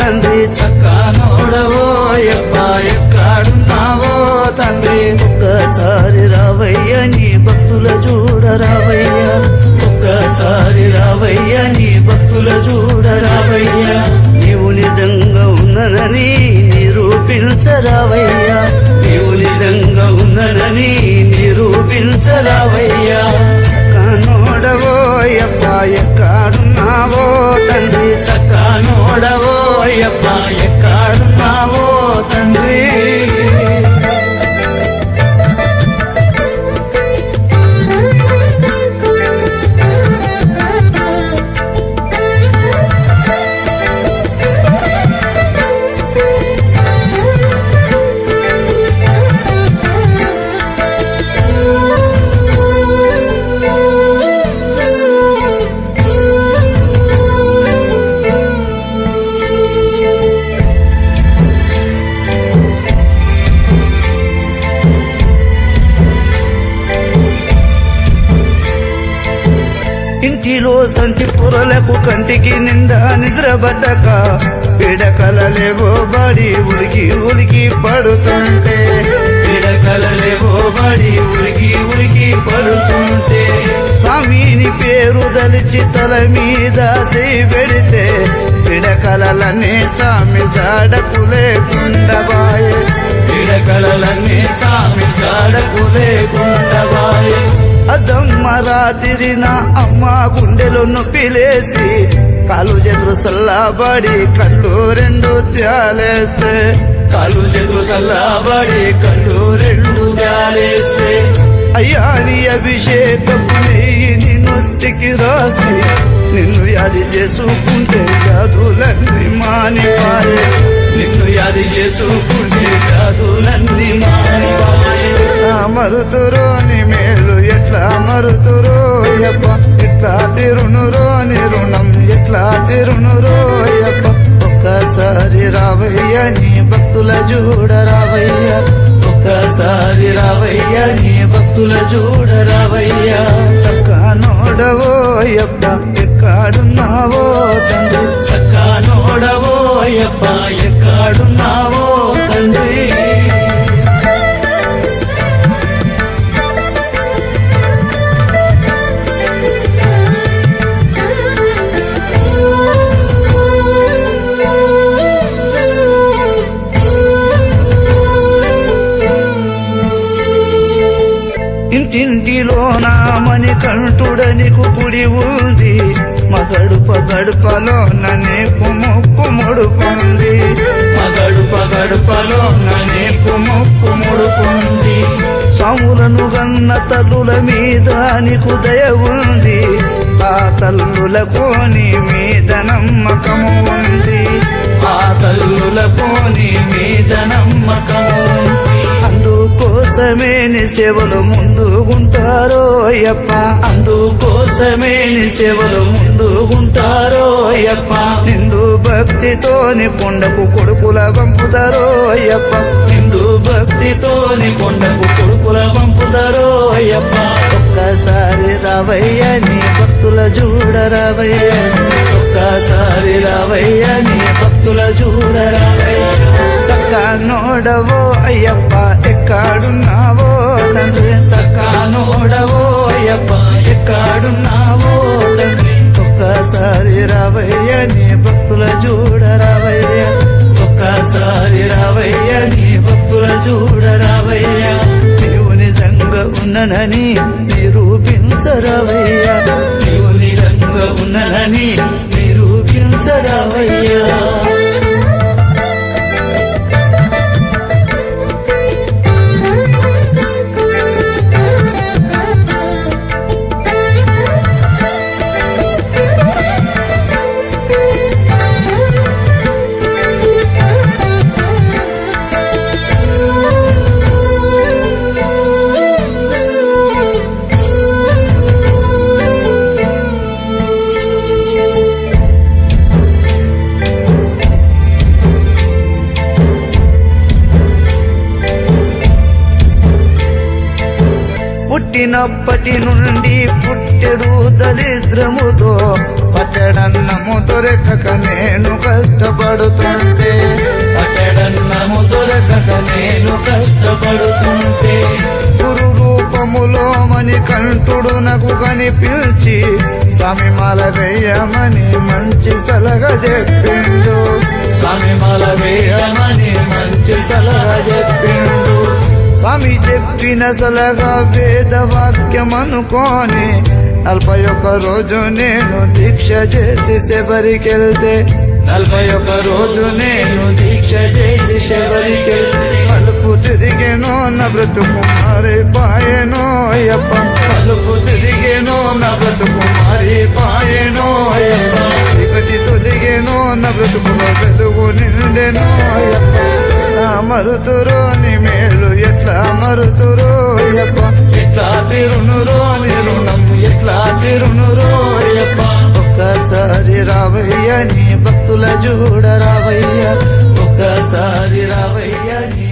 తండ్రి చక్కనోడవో యప్ప ఎక్కడున్నావో తండ్రి ఒక్కసారి రావయ్య నీ భక్తుల చూడరావయ్య ఒక్కసారి రావయ్య నీ భక్తుల చూడరావయ్య నీవు నిజంగా ఉన్ననని నిరూపించరావయ్య నీవు నిజంగా ఉన్ననని నిరూపించరావయ్య చక్కనోడవో యప్ప ఎక్కడున్నావో తండ్రి చక్కనోడవో యప్ప ఎక్కడున్నావో తండ్రి ఇంటిలో సంటి పొరలకు కంటికి నిండా నిద్రబడ్డక పిడకలలేవో బడి ఉలికి ఉలికి పడుతుంటే పిడకలలేవో బడి ఉలికి ఉలికి పడుతుంటే స్వామిని పేరు దలిచి తల మీద చేయి పెడితే పిడకలనే స్వామి జాడకు లేకుండబాయే పిడకలనే స్వామి జాడకు లేకుండబాయే అదమ్మ రాత్రి నా అమ్మ గుండెలో నొప్పిలేసి కాలు చేతులు సల్లాబడి కళ్ళు రెండు త్యాలేస్తే కాలు చేతులు సల్లాబడి కళ్ళు రెండు త్యాలేస్తే అయ్యా నీ అభిషేకపు నెయ్యిని నొస్తికి రాసి నిన్ను యాది చేసుకుంటే వ్యాధులన్నీ మానిపాయే నిన్ను యాది చేసుకుంటే వ్యాధులన్నీ మానిపాయే మరుతురో నీ మేలు ఎట్లా మరుతురో యప్ప ఎట్లా తిరునురో నీ రుణం ఎట్లా తిరునురో యప్ప ఒక్కసారి రావయ్య నీ భక్తుల చూడరావయ్య ఒక్కసారి రావయ్య నీ భక్తుల చూడరావయ్య చక్కనోడవో యప్ప ఎక్కడున్నావో తండ్రి చక్కనోడవో యప్ప ఎక్కడున్నావో తండ్రి ఇంటింటిలో నా మణికంఠుడనికు కుడి ఉంది మగడుప గడుపలో నన్నేపు మొక్కు ముడుపుంది మగడుప గడుపలో నన్నేపు మొక్కు ముడుపుంది స్వాములను గన్న తల్లుల మీద నీకు దయ ఉంది ఆ తల్లులకు నీ మీద నమ్మకము ఉంది ఆ తల్లులకు నీ మీద నమ్మకము ఉంది అందుకోసమే నీ సేవలు ముందుగుంటారో అయ్యప్ప అందుకోసమే నీ సేవలు ముందుగుంటారో అయ్యప్ప నిండు భక్తితోని కొండకు కొడుకుల పంపుతారో అయ్యప్ప నిండు భక్తితోని కొండకు కొడుకుల పంపుతారో అయ్యప్ప ఒక్కసారి రావయ్య నీ భక్తుల చూడరావయ్య ఒక్కసారి రావయ్య నీ భక్తుల చూడరావయ్య చక్కనోడవో అయ్యప్ప ఎక్కడున్నావో తండ్రి చక్కనోడవో అయ్యప్ప ఎక్కడున్నావో తండ్రి ఒక్కసారి రావయ్య నీ భక్తుల చూడరావయ్య ఒక్కసారి రావయ్య నీ భక్తుల చూడరావయ్య నీవు నిజంగా ఉన్ననని నిరూపించరావయ్య నీవు నిజంగా ఉన్ననని నిరూపించరావయ్య పుట్టినప్పటి నుండి పుట్టెడు దరిద్రముతో పట్టెడన్నము దొరకక నేను కష్టపడుతుంటే పట్టెడన్నము దొరకక నేను కష్టపడుతుంటే గురు రూపములో మణికంఠుడు నాకు కనిపించి స్వామి మాల వేయమని మంచి సలహా చెప్పిండు స్వామి మాల వేయమని మంచి సలహా చెప్పిండు స్వామి చెప్పిన సలహా వేద వాక్యం అనుకోని 41 రోజు నేను దీక్ష చేసి శబరికెళ్తే 41 రోజు నేను దీక్ష చేసి శబరికెళ్తే మలుపు తిరిగేనో నా బ్రతుకు మారిపాయెనో అయ్యప్ప మలుపు తిరిగేనో నా బ్రతుకు మారిపాయెనో అయ్యప్ప చీకటి తొలిగేనో నా బ్రతుకులో వెలుగు నిండెనో అయ్యప్ప నా మరుతురో నీ మేలు ఎట్లా మరుతురో అయ్యప్ప ఎట్లా తిరునురో నీ రుణం ఎట్లా తిరునురో అయ్యప్ప ఒక్కసారి రావయ్య నీ భక్తుల చూడ రావయ్య ఒక్కసారి రావయ్య నీ